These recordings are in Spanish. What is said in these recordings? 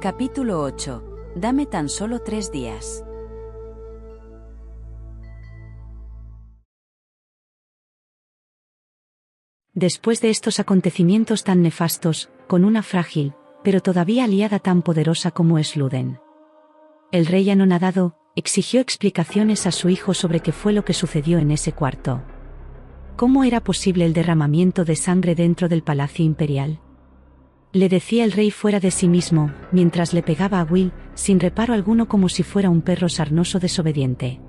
Capítulo 8. Dame tan solo 3 días. Después de estos acontecimientos tan nefastos, con una frágil, pero todavía aliada tan poderosa como es Lúden, el rey anonadado exigió explicaciones a su hijo sobre qué fue lo que sucedió en ese cuarto. ¿Cómo era posible el derramamiento de sangre dentro del palacio imperial? Le decía el rey fuera de sí mismo, mientras le pegaba a Will, sin reparo alguno, como si fuera un perro sarnoso desobediente.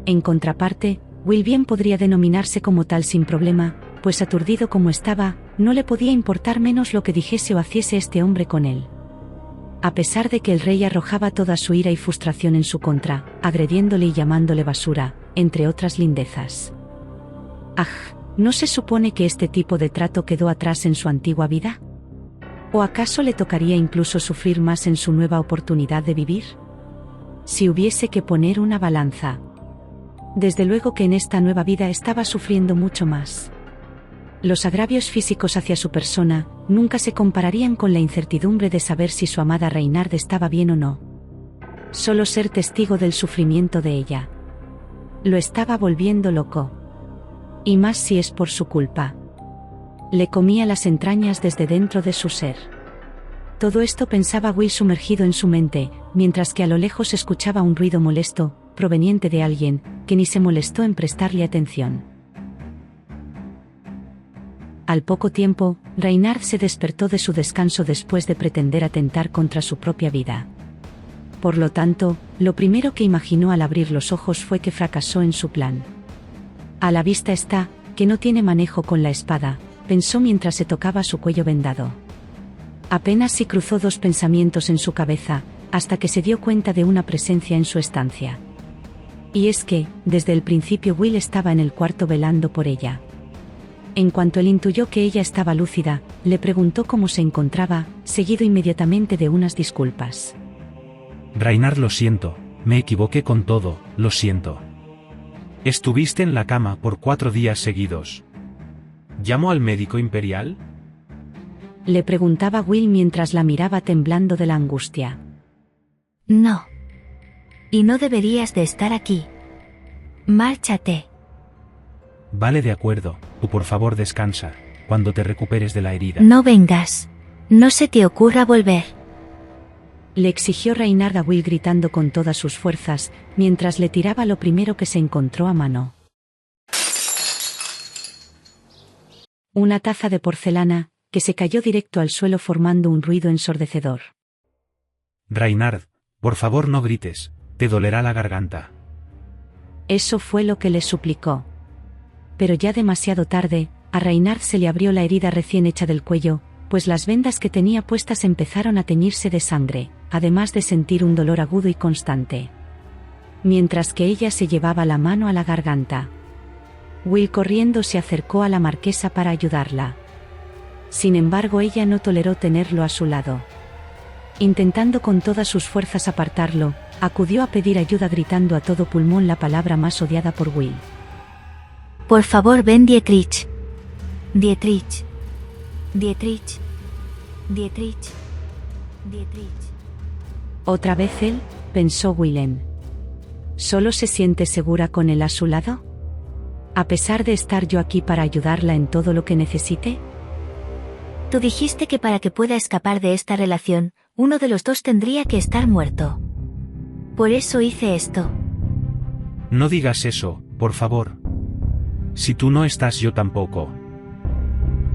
En contraparte, Will bien podría denominarse como tal sin problema, pues aturdido como estaba, no le podía importar menos lo que dijese o hiciese este hombre con él. A pesar de que el rey arrojaba toda su ira y frustración en su contra, agrediéndole y llamándole basura, entre otras lindezas. ¿No se supone que este tipo de trato quedó atrás en su antigua vida? ¿O acaso le tocaría incluso sufrir más en su nueva oportunidad de vivir? Si hubiese que poner una balanza, desde luego que en esta nueva vida estaba sufriendo mucho más. Los agravios físicos hacia su persona nunca se compararían con la incertidumbre de saber si su amada Reynard estaba bien o no. Solo ser testigo del sufrimiento de ella lo estaba volviendo loco. Y más si es por su culpa. Le comía las entrañas desde dentro de su ser. Todo esto pensaba Will sumergido en su mente, mientras que a lo lejos escuchaba un ruido molesto, proveniente de alguien que ni se molestó en prestarle atención. Al poco tiempo, Reynard se despertó de su descanso después de pretender atentar contra su propia vida. Por lo tanto, lo primero que imaginó al abrir los ojos fue que fracasó en su plan. A la vista está, que no tiene manejo con la espada, pensó mientras se tocaba su cuello vendado. Apenas si cruzó dos pensamientos en su cabeza, hasta que se dio cuenta de una presencia en su estancia. Y es que, desde el principio Will estaba en el cuarto velando por ella. En cuanto él intuyó que ella estaba lúcida, le preguntó cómo se encontraba, seguido inmediatamente de unas disculpas. Reynard, lo siento, me equivoqué con todo, lo siento. Estuviste en la cama por 4 días seguidos. ¿Llamo al médico imperial? Le preguntaba Will mientras la miraba temblando de la angustia. No. Y no deberías de estar aquí. Márchate. Vale, de acuerdo, tú por favor descansa, cuando te recuperes de la herida. No vengas. No se te ocurra volver. Le exigió Reynard a Will gritando con todas sus fuerzas, mientras le tiraba lo primero que se encontró a mano. Una taza de porcelana, que se cayó directo al suelo formando un ruido ensordecedor. Reynard, por favor no grites, te dolerá la garganta. Eso fue lo que le suplicó. Pero ya demasiado tarde, a Reynard se le abrió la herida recién hecha del cuello, pues las vendas que tenía puestas empezaron a teñirse de sangre, además de sentir un dolor agudo y constante. Mientras que ella se llevaba la mano a la garganta. Will corriendo se acercó a la marquesa para ayudarla. Sin embargo, ella no toleró tenerlo a su lado. Intentando con todas sus fuerzas apartarlo, acudió a pedir ayuda gritando a todo pulmón la palabra más odiada por Will. Por favor, ven, Dietrich. Dietrich. Dietrich. Dietrich. Dietrich. ¿Otra vez él?, pensó Willem. ¿Solo se siente segura con él a su lado? ¿A pesar de estar yo aquí para ayudarla en todo lo que necesite? Tú dijiste que para que pueda escapar de esta relación, uno de los dos tendría que estar muerto. Por eso hice esto. No digas eso, por favor. Si tú no estás, yo tampoco.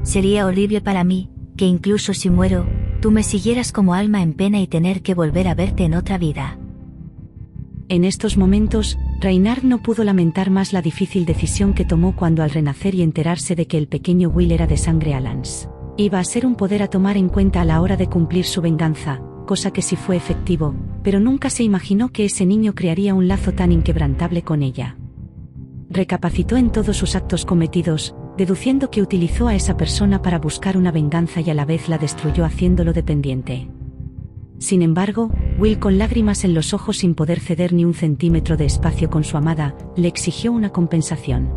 Sería horrible para mí, que incluso si muero, tú me siguieras como alma en pena y tener que volver a verte en otra vida. En estos momentos, Reynard no pudo lamentar más la difícil decisión que tomó cuando al renacer y enterarse de que el pequeño Will era de sangre Alans, iba a ser un poder a tomar en cuenta a la hora de cumplir su venganza, cosa que sí fue efectivo, pero nunca se imaginó que ese niño crearía un lazo tan inquebrantable con ella. Recapacitó en todos sus actos cometidos, deduciendo que utilizó a esa persona para buscar una venganza y a la vez la destruyó haciéndolo dependiente. Sin embargo, Will, con lágrimas en los ojos sin poder ceder ni un centímetro de espacio con su amada, le exigió una compensación.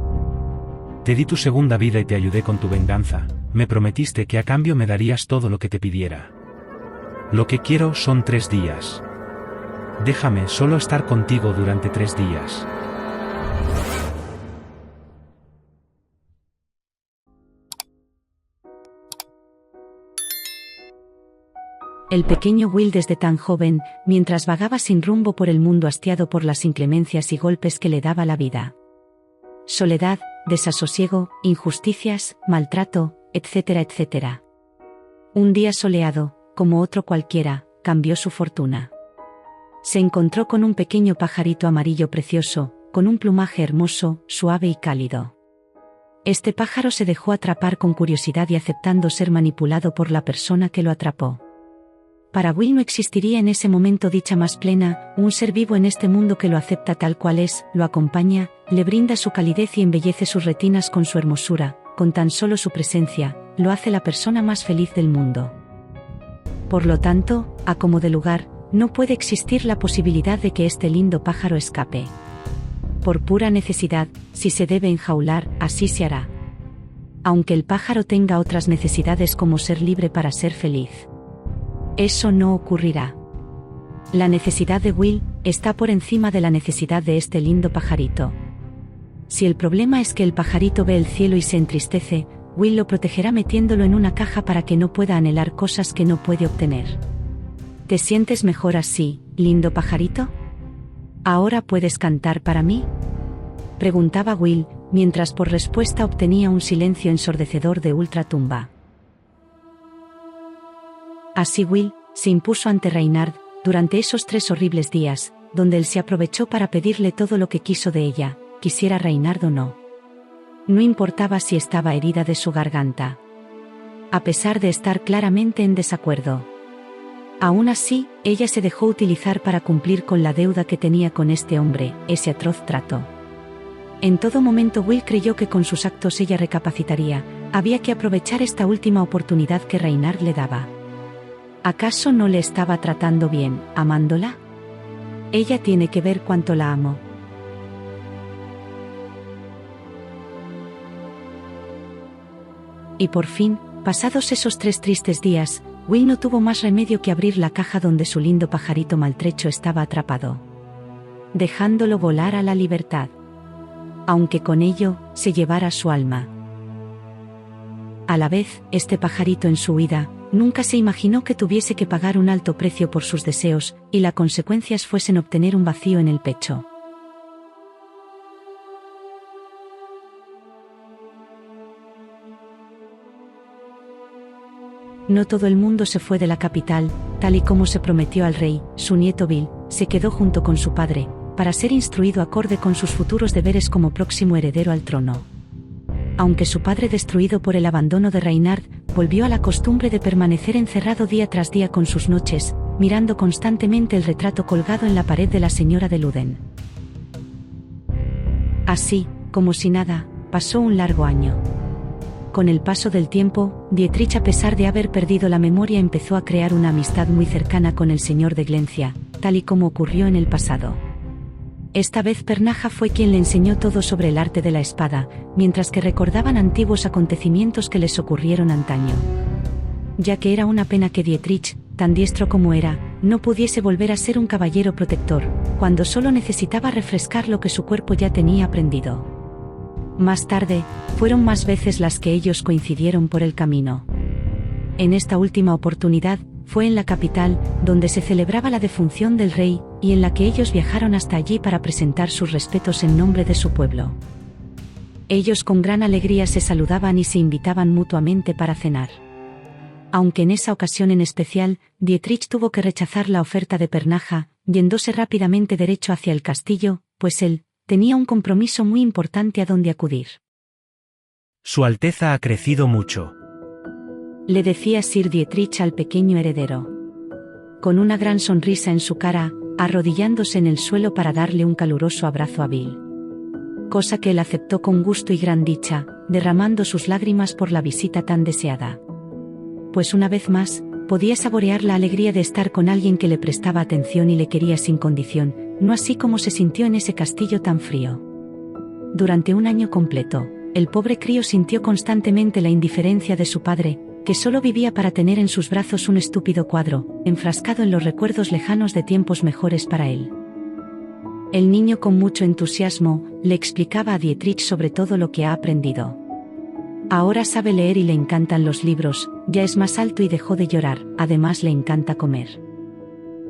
Te di tu segunda vida y te ayudé con tu venganza, me prometiste que a cambio me darías todo lo que te pidiera. Lo que quiero son 3 días. Déjame solo estar contigo durante 3 días. El pequeño Will desde tan joven, mientras vagaba sin rumbo por el mundo hastiado por las inclemencias y golpes que le daba la vida. Soledad, desasosiego, injusticias, maltrato, etcétera, etcétera. Un día soleado, como otro cualquiera, cambió su fortuna. Se encontró con un pequeño pajarito amarillo precioso, con un plumaje hermoso, suave y cálido. Este pájaro se dejó atrapar con curiosidad y aceptando ser manipulado por la persona que lo atrapó. Para Will no existiría en ese momento dicha más plena, un ser vivo en este mundo que lo acepta tal cual es, lo acompaña, le brinda su calidez y embellece sus retinas con su hermosura, con tan solo su presencia, lo hace la persona más feliz del mundo. Por lo tanto, a como de lugar, no puede existir la posibilidad de que este lindo pájaro escape. Por pura necesidad, si se debe enjaular, así se hará. Aunque el pájaro tenga otras necesidades como ser libre para ser feliz. Eso no ocurrirá. La necesidad de Will está por encima de la necesidad de este lindo pajarito. Si el problema es que el pajarito ve el cielo y se entristece, Will lo protegerá metiéndolo en una caja para que no pueda anhelar cosas que no puede obtener. ¿Te sientes mejor así, lindo pajarito? ¿Ahora puedes cantar para mí? Preguntaba Will, mientras por respuesta obtenía un silencio ensordecedor de ultratumba. Así Will se impuso ante Reynard durante esos 3 horribles días, donde él se aprovechó para pedirle todo lo que quiso de ella, quisiera Reynard o no. No importaba si estaba herida de su garganta. A pesar de estar claramente en desacuerdo. Aún así, ella se dejó utilizar para cumplir con la deuda que tenía con este hombre, ese atroz trato. En todo momento Will creyó que con sus actos ella recapacitaría, había que aprovechar esta última oportunidad que Reynard le daba. ¿Acaso no le estaba tratando bien, amándola? Ella tiene que ver cuánto la amo. Y por fin, pasados esos 3 tristes días, Will no tuvo más remedio que abrir la caja donde su lindo pajarito maltrecho estaba atrapado. Dejándolo volar a la libertad. Aunque con ello, se llevara su alma. A la vez, este pajarito en su huida, nunca se imaginó que tuviese que pagar un alto precio por sus deseos, y las consecuencias fuesen obtener un vacío en el pecho. No todo el mundo se fue de la capital, tal y como se prometió al rey, su nieto Bill, se quedó junto con su padre, para ser instruido acorde con sus futuros deberes como próximo heredero al trono. Aunque su padre, destruido por el abandono de Reynard, volvió a la costumbre de permanecer encerrado día tras día con sus noches, mirando constantemente el retrato colgado en la pared de la señora de Luden. Así, como si nada, pasó un largo año. Con el paso del tiempo, Dietrich, a pesar de haber perdido la memoria, empezó a crear una amistad muy cercana con el señor de Glencia, tal y como ocurrió en el pasado. Esta vez Pernaja fue quien le enseñó todo sobre el arte de la espada, mientras que recordaban antiguos acontecimientos que les ocurrieron antaño. Ya que era una pena que Dietrich, tan diestro como era, no pudiese volver a ser un caballero protector, cuando solo necesitaba refrescar lo que su cuerpo ya tenía aprendido. Más tarde, fueron más veces las que ellos coincidieron por el camino. En esta última oportunidad, fue en la capital, donde se celebraba la defunción del rey, y en la que ellos viajaron hasta allí para presentar sus respetos en nombre de su pueblo. Ellos con gran alegría se saludaban y se invitaban mutuamente para cenar. Aunque en esa ocasión en especial, Dietrich tuvo que rechazar la oferta de Pernaja, yéndose rápidamente derecho hacia el castillo, pues él tenía un compromiso muy importante a donde acudir. Su Alteza ha crecido mucho. Le decía Sir Dietrich al pequeño heredero. Con una gran sonrisa en su cara, arrodillándose en el suelo para darle un caluroso abrazo a Bill. Cosa que él aceptó con gusto y gran dicha, derramando sus lágrimas por la visita tan deseada. Pues una vez más, podía saborear la alegría de estar con alguien que le prestaba atención y le quería sin condición, no así como se sintió en ese castillo tan frío. Durante un año completo, el pobre crío sintió constantemente la indiferencia de su padre, que solo vivía para tener en sus brazos un estúpido cuadro, enfrascado en los recuerdos lejanos de tiempos mejores para él. El niño con mucho entusiasmo le explicaba a Dietrich sobre todo lo que ha aprendido. Ahora sabe leer y le encantan los libros, ya es más alto y dejó de llorar, además le encanta comer.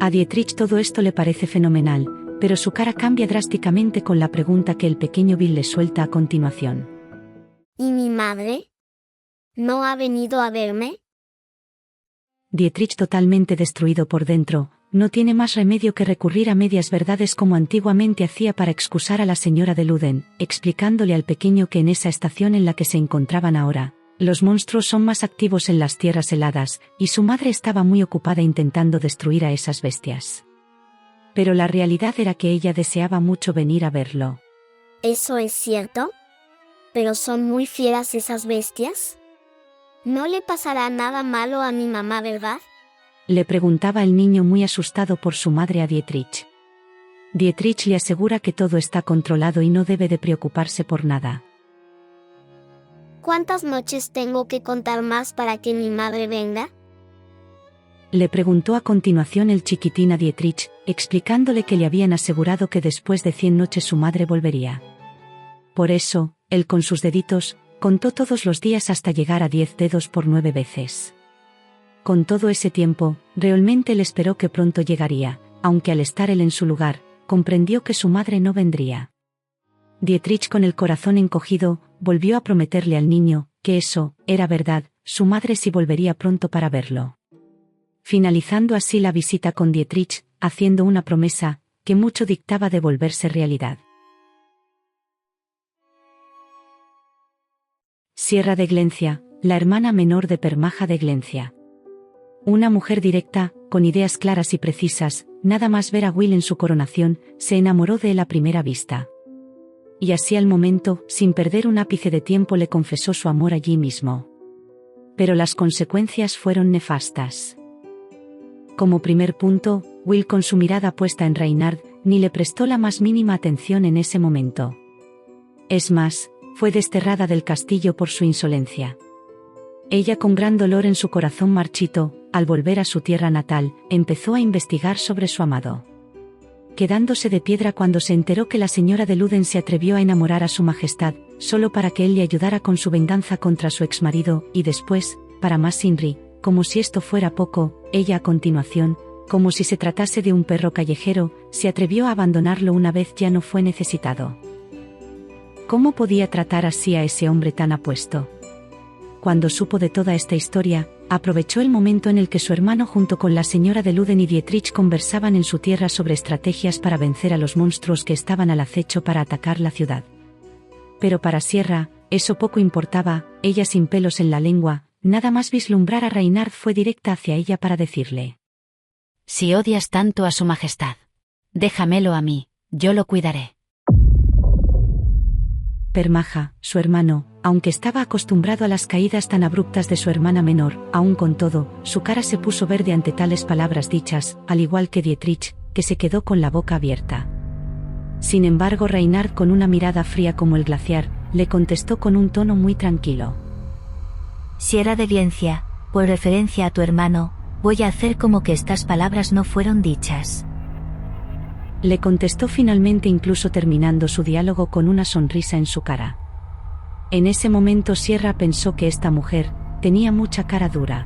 A Dietrich todo esto le parece fenomenal, pero su cara cambia drásticamente con la pregunta que el pequeño Bill le suelta a continuación. ¿Y mi madre? ¿No ha venido a verme? Dietrich, totalmente destruido por dentro, no tiene más remedio que recurrir a medias verdades como antiguamente hacía para excusar a la señora de Luden, explicándole al pequeño que en esa estación en la que se encontraban ahora, los monstruos son más activos en las tierras heladas, y su madre estaba muy ocupada intentando destruir a esas bestias. Pero la realidad era que ella deseaba mucho venir a verlo. ¿Eso es cierto? ¿Pero son muy fieras esas bestias? No le pasará nada malo a mi mamá, ¿verdad? Le preguntaba el niño muy asustado por su madre a Dietrich. Dietrich le asegura que todo está controlado y no debe de preocuparse por nada. ¿Cuántas noches tengo que contar más para que mi madre venga? Le preguntó a continuación el chiquitín a Dietrich, explicándole que le habían asegurado que después de 100 noches su madre volvería. Por eso, él con sus deditos, contó todos los días hasta llegar a 10 dedos por 9 veces. Con todo ese tiempo, realmente él esperó que pronto llegaría, aunque al estar él en su lugar, comprendió que su madre no vendría. Dietrich, con el corazón encogido, volvió a prometerle al niño, que eso, era verdad, su madre sí volvería pronto para verlo. Finalizando así la visita con Dietrich, haciendo una promesa, que mucho dictaba de volverse realidad. Sierra de Glencia, la hermana menor de Permaja de Glencia. Una mujer directa, con ideas claras y precisas, nada más ver a Will en su coronación, se enamoró de él a primera vista. Y así al momento, sin perder un ápice de tiempo, le confesó su amor allí mismo. Pero las consecuencias fueron nefastas. Como primer punto, Will, con su mirada puesta en Reinhard, ni le prestó la más mínima atención en ese momento. Es más, fue desterrada del castillo por su insolencia. Ella, con gran dolor en su corazón marchito, al volver a su tierra natal, empezó a investigar sobre su amado. Quedándose de piedra cuando se enteró que la señora de Luden se atrevió a enamorar a su majestad, solo para que él le ayudara con su venganza contra su exmarido, y después, para más Sinri, como si esto fuera poco, ella a continuación, como si se tratase de un perro callejero, se atrevió a abandonarlo una vez ya no fue necesitado. ¿Cómo podía tratar así a ese hombre tan apuesto? Cuando supo de toda esta historia, aprovechó el momento en el que su hermano junto con la señora de Luden y Dietrich conversaban en su tierra sobre estrategias para vencer a los monstruos que estaban al acecho para atacar la ciudad. Pero para Sierra, eso poco importaba, ella sin pelos en la lengua, nada más vislumbrar a Reinhard fue directa hacia ella para decirle: Si odias tanto a su majestad, déjamelo a mí, yo lo cuidaré. Permaja, su hermano, aunque estaba acostumbrado a las caídas tan abruptas de su hermana menor, aún con todo, su cara se puso verde ante tales palabras dichas, al igual que Dietrich, que se quedó con la boca abierta. Sin embargo, Reinhard, con una mirada fría como el glaciar, le contestó con un tono muy tranquilo: Sierra de Glencia, por referencia a tu hermano, voy a hacer como que estas palabras no fueron dichas. Le contestó finalmente, incluso terminando su diálogo con una sonrisa en su cara. En ese momento Sierra pensó que esta mujer tenía mucha cara dura.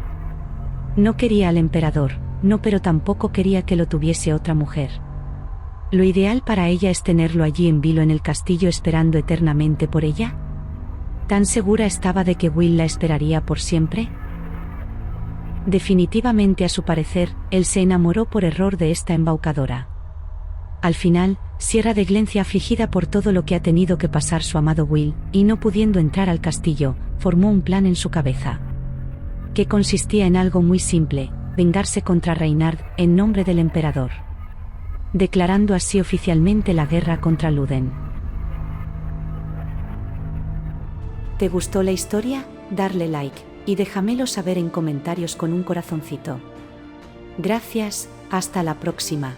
No quería al emperador, no, pero tampoco quería que lo tuviese otra mujer. Lo ideal para ella es tenerlo allí en vilo en el castillo esperando eternamente por ella. ¿Tan segura estaba de que Will la esperaría por siempre? Definitivamente, a su parecer, él se enamoró por error de esta embaucadora. Al final, Sierra de Glencia, afligida por todo lo que ha tenido que pasar su amado Will, y no pudiendo entrar al castillo, formó un plan en su cabeza. Que consistía en algo muy simple: vengarse contra Reinhard, en nombre del emperador. Declarando así oficialmente la guerra contra Luden. ¿Te gustó la historia? Darle like, y déjamelo saber en comentarios con un corazoncito. Gracias, hasta la próxima.